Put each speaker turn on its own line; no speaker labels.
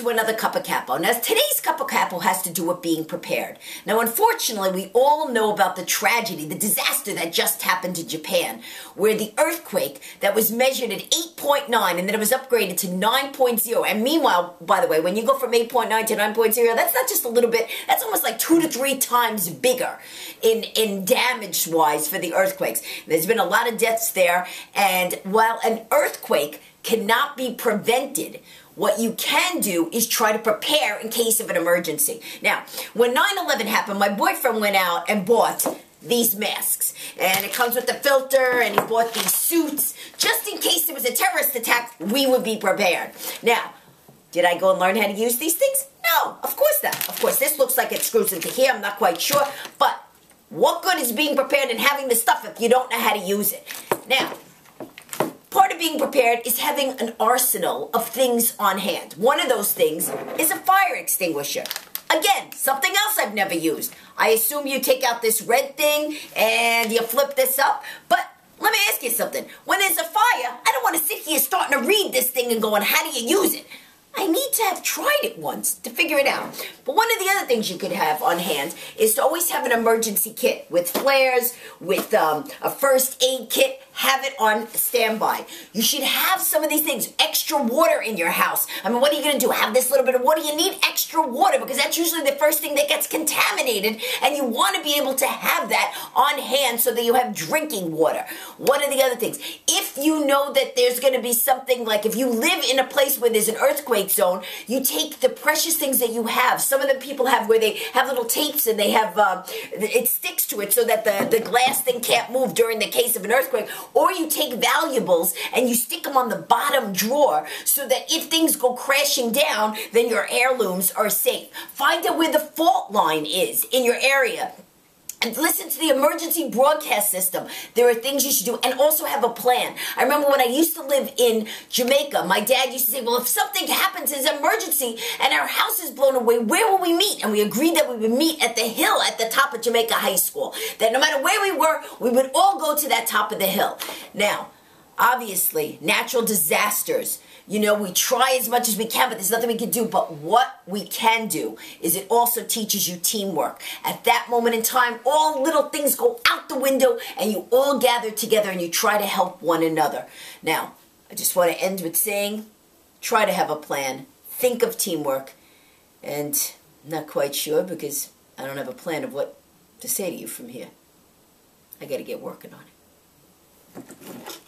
to another Cuppa Capo. Now, today's Cuppa Capo has to do with being prepared. Now, unfortunately, we all know about the tragedy, the disaster that just happened in Japan, where the earthquake that was measured at 8.9 and then it was upgraded to 9.0. And meanwhile, by the way, when you go from 8.9 to 9.0, that's not just a little bit, that's almost like 2 to 3 times bigger in damage-wise for the earthquakes. There's been a lot of deaths there, and while an earthquake cannot be prevented, what you can do is try to prepare in case of an emergency. Now, when 9/11 happened, my boyfriend went out and bought these masks. And it comes with the filter, and he bought these suits. Just in case there was a terrorist attack, we would be prepared. Now, did I go and learn how to use these things? No, of course not. Of course, this looks like it screws into here. I'm not quite sure. But what good is being prepared and having the stuff if you don't know how to use it? Now, part of being prepared is having an arsenal of things on hand. One of those things is a fire extinguisher. Again, something else I've never used. I assume you take out this red thing and you flip this up, but let me ask you something. When there's a fire, I don't want to sit here starting to read this thing and going, how do you use it? I need to have tried it once to figure it out. But one of the other things you could have on hand is to always have an emergency kit with flares, with a first aid kit. Have it on standby. You should have some of these things. Extra water in your house. I mean, what are you going to do? Have this little bit of water? You need extra water because that's usually the first thing that gets contaminated, and you want to be able to have that on hand so that you have drinking water. One of the other things, if you know that there's going to be something like if you live in a place where there's an earthquake zone, you take the precious things that you have. Some of the people have where they have little tapes and they have, it sticks to it so that the glass thing can't move during the case of an earthquake. Or you take valuables and you stick them on the bottom drawer so that if things go crashing down, then your heirlooms are safe. Find out where the fault line is in your area. And listen to the emergency broadcast system. There are things you should do, and also have a plan. I remember when I used to live in Jamaica, my dad used to say, well, if something happens, it's an emergency, and our house is blown away, where will we meet? And we agreed that we would meet at the hill at the top of Jamaica High School. That no matter where we were, we would all go to that top of the hill. Now, obviously, natural disasters, you know, we try as much as we can, but there's nothing we can do. But what we can do is it also teaches you teamwork. At that moment in time, all little things go out the window and you all gather together and you try to help one another. Now, I just want to end with saying, try to have a plan. Think of teamwork. And I'm not quite sure because I don't have a plan of what to say to you from here. I got to get working on it.